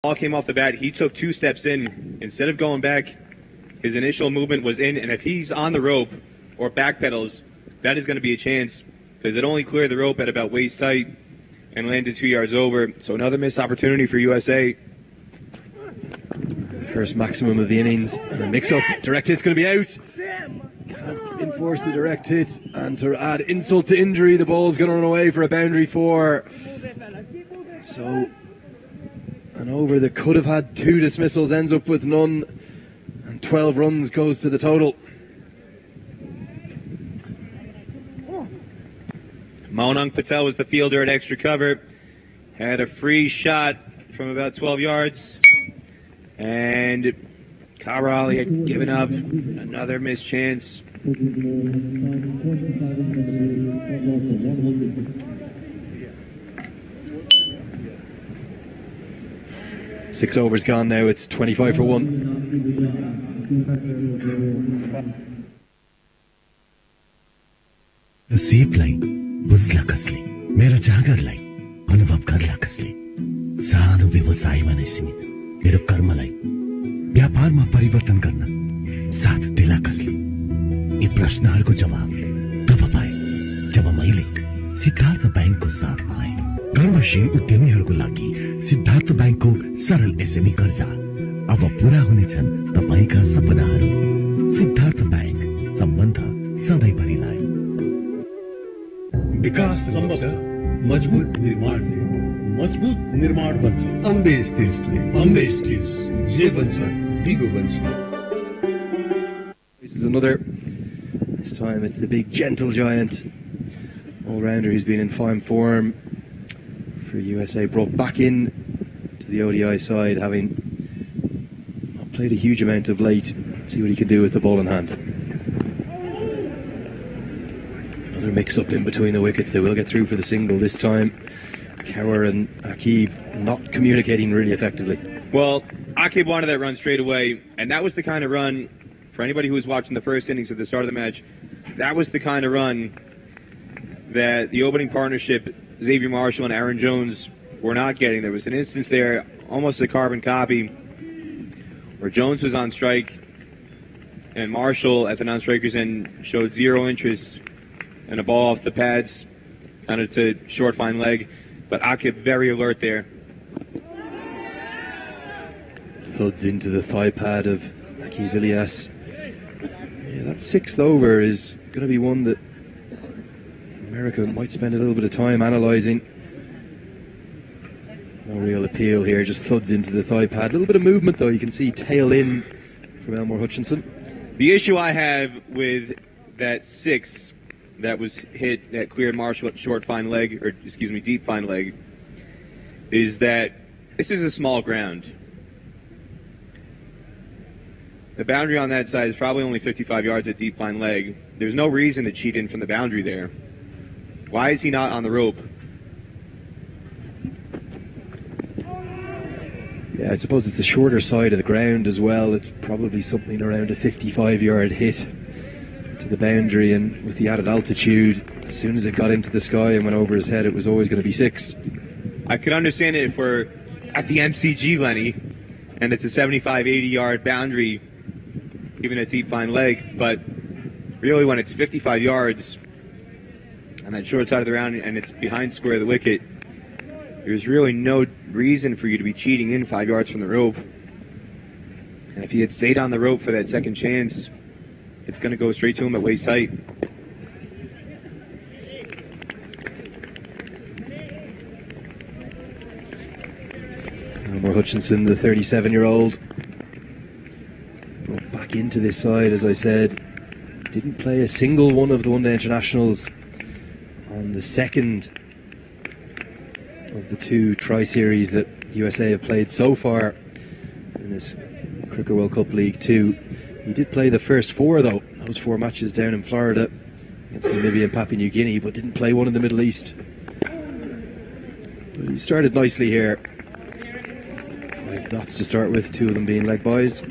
Ball came off the bat. He took 2 steps in. Instead of going back, his initial movement was in. And if he's on the rope or backpedals, that is going to be a chance because it only cleared the rope at about waist height and landed 2 yards over. So another missed opportunity for USA. First maximum of the innings. And a mix-up. Direct hit's going to be out. Can't enforce the direct hit. And to add insult to injury, the ball's going to run away for a boundary 4. So an over that could have had 2 dismissals ends up with none. And 12 runs goes to the total. Maunang Patel was the fielder at extra cover. Had a free shot from about 12 yards. And Khawar had given up another missed chance. 6 overs gone now, it's 25 for 1. सीपलाई बुझ्ला कसले मेरो जागरलाई अनुभव गर्ला कसले सानो व्यवसायमा नै सीमित मेरो कर्मलाई व्यापारमा परिवर्तन गर्न साथ दिला कसले यी प्रश्नहरूको जवाब तब पाए जब मैले सिद्धार्थ बैंकको साथ पाएँ कर्मशील उद्यमीहरूको लागि सिद्धार्थ बैंकको सरल एसएमई कर्जा अब पूरा हुनेछन् तपाईका सपनाहरू सिद्धार्थ बैंक सम्बन्ध सधैँभरिलाई विकास सम्भव छ मजबुत निर्माणले मजबुत निर्माण बन्छ अम्बे स्टिल्सले अम्बे स्टिल्स जे बन्छ दिगो बन्छ. This is another. This time it's the big gentle giant all-rounder who's been in fine form for USA, brought back in to the ODI side, having not played a huge amount of late. See what he can do with the ball in hand. Another mix-up in between the wickets. They will get through for the single this time. Khawar and Aqib not communicating really effectively. Well, Aqib wanted that run straight away, and that was the kind of run, for anybody who was watching the first innings at the start of the match, that was the kind of run that the opening partnership, Xavier Marshall and Aaron Jones, were not getting. There was an instance there, almost a carbon copy, where Jones was on strike, and Marshall at the non-strikers end showed zero interest in a ball off the pads, kind of to short fine leg, but Aqib very alert there. Thuds into the thigh pad of Aqib Ilyas. Yeah, that 6th over is going to be one that America might spend a little bit of time analysing. No real appeal here, just thuds into the thigh pad. A little bit of movement though, you can see tail in from Elmore Hutchinson. The issue I have with that 6 that was hit, that cleared Marshall at short fine leg, or excuse me, deep fine leg, is that this is a small ground. The boundary on that side is probably only 55 yards at deep fine leg. There's no reason to cheat in from the boundary there. Why is he not on the rope? Yeah, I suppose it's the shorter side of the ground as well. It's probably something around a 55-yard hit to the boundary, and with the added altitude, as soon as it got into the sky and went over his head, it was always going to be 6. I could understand it if we're at the MCG, Lenny, and it's a 75, 80-yard boundary, even a deep fine leg, but really when it's 55 yards on that short side of the round and it's behind square of the wicket, there's really no reason for you to be cheating in 5 yards from the rope. And if he had stayed on the rope for that second chance, it's going to go straight to him at waist height. Elmore Hutchinson, the 37-year-old, brought back into this side, as I said. Didn't play a single one of the one-day internationals on the second of the 2 tri-series that USA have played so far in this Cricket World Cup League 2. He did play the first 4 though, those 4 matches down in Florida against Namibia and Papua New Guinea, but didn't play one in the Middle East. But he started nicely here. 5 dots to start with, 2 of them being leg byes.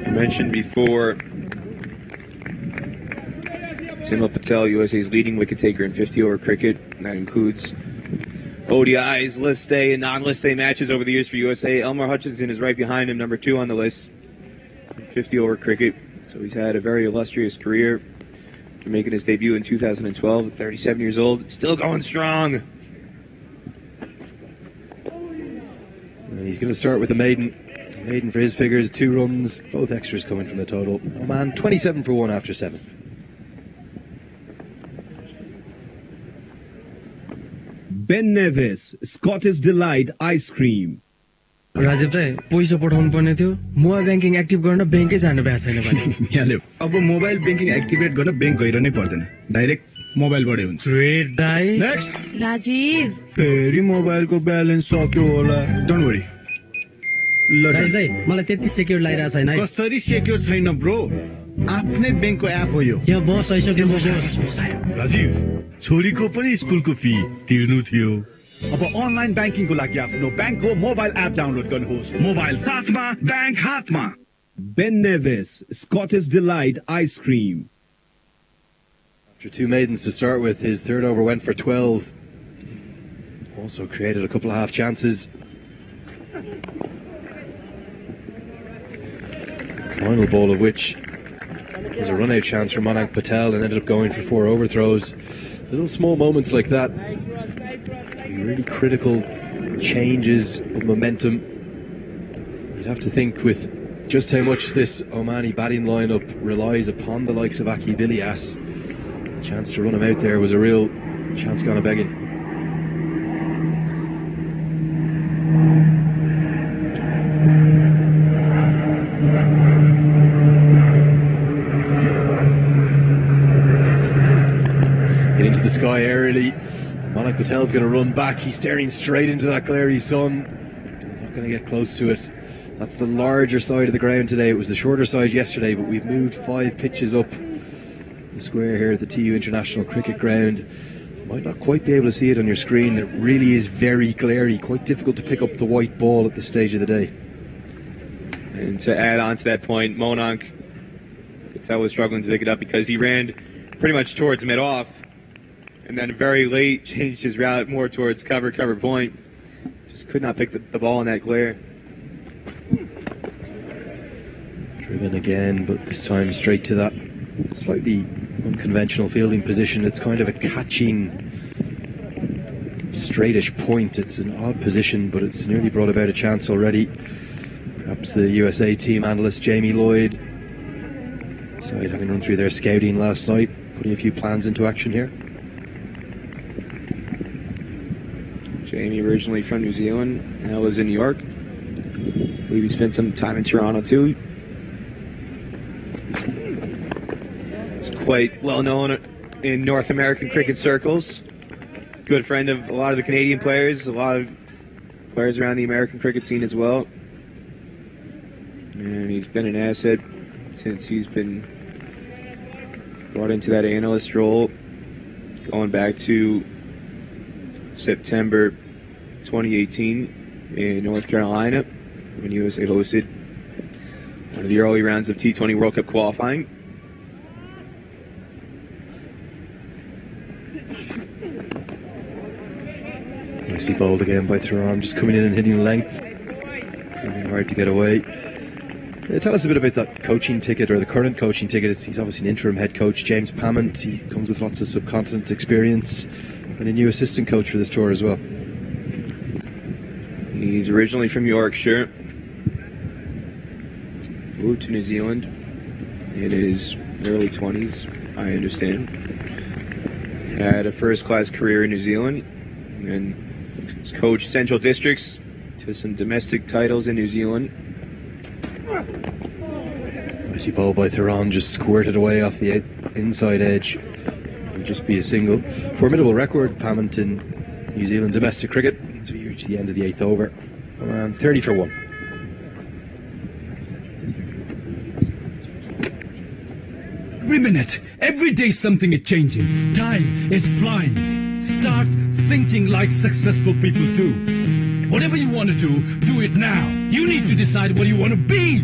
I mentioned before, Kaleemullah Patel, USA's leading wicket taker in 50-over cricket, and that includes ODIs, list A, and non-list A matches over the years for USA. Elmer Hutchinson is right behind him, number 2 on the list. 50 over cricket. So he's had a very illustrious career. After making his debut in 2012 at 37 years old. Still going strong. And he's going to start with a maiden. Maiden for his figures, 2 runs, both extras coming from the total. Oman 27 for 1 after 7. Ben Nevis, Scottish Delight Ice Cream. Rajiv दाइ पैसा पठाउनु पर्ने थियो mobile banking active गर्न ब्याङ्कै जानु भएको छैन भने यहाँ ल्याऊ अब मोबाइल ब्याङ्किङ एक्टिभेट गर्न ब्याङ्क गइरहनै पर्दैन डाइरेक्ट मोबाइलबाटै हुन्छ ग्रेट दाइ नेक्स्ट राजीव फेरि मोबाइलको ब्यालेन्स सक्यो होला डोन्ट वरी राजीव दाइ मलाई त्यति सेक्युर लागिरहेको छैन है कसरी सेक्युर छैन ब्रो आफ्नै ब्याङ्कको एप हो यो यहाँ बस आइसक्यो राजीव छोरीको पनि स्कुलको फी तिर्नु थियो अब अनलाइन ब्याङ्किङको लागि आफ्नो ब्याङ्कको मोबाइल एप डाउनलोड गर्नुहोस् मोबाइल साथमा ब्याङ्क हातमा Ben Nevis, Scottish Delight Ice Cream. After 2 maidens to start with, his third over went for 12. Also created a couple of half chances. Final ball of which was a run-out chance for Monank Patel and ended up going for 4 overthrows. Little small moments like that, really critical changes of momentum. You'd have to think with just how much this Omani batting lineup relies upon the likes of Aqib Ilyas. The chance to run him out there was a real chance gone a-begging. Hitting to the sky aerially. Monank Patel's going to run back. He's staring straight into that glary sun. Not going to get close to it. That's the larger side of the ground today. It was the shorter side yesterday, but we've moved 5 pitches up the square here at the TU International Cricket Ground. You might not quite be able to see it on your screen. It really is very glary. Quite difficult to pick up the white ball at this stage of the day. And to add on to that point, Monank Patel was struggling to pick it up because he ran pretty much towards mid-off. And then very late changed his route more towards cover point. Just could not pick the ball in that glare. Driven again, but this time straight to that slightly unconventional fielding position. It's kind of a catching, straightish point. It's an odd position, but it's nearly brought about a chance already. Perhaps the USA team analyst Jamie Lloyd, side having run through their scouting last night, putting a few plans into action here. Jamie originally from New Zealand, now lives in New York. I believe he spent some time in Toronto too. He's quite well known in North American cricket circles. Good friend of a lot of the Canadian players, a lot of players around the American cricket scene as well. And he's been an asset since he's been brought into that analyst role, going back to September 2018 in North Carolina when USA hosted one of the early rounds of T20 World Cup qualifying. Nicely bowled again by Thuram, just coming in and hitting length. Proving hard to get away. Tell us a bit about that coaching ticket, or the current coaching ticket. He's obviously an interim head coach, James Pamment. He comes with lots of subcontinent experience and a new assistant coach for this tour as well. He's originally from Yorkshire, moved to New Zealand in his early 20s, I understand. Had a first-class career in New Zealand and has coached Central Districts to some domestic titles in New Zealand. Nicely bowled by Thuram, just squirted away off the inside edge. Would just be a single. Formidable record, Pamment, in New Zealand domestic cricket. So we reached the end of the 8th over. 30 for 1. Every minute, every day something is changing. Time is flying. Start thinking like successful people do. Whatever you want to do it now. You need to decide what you want to be.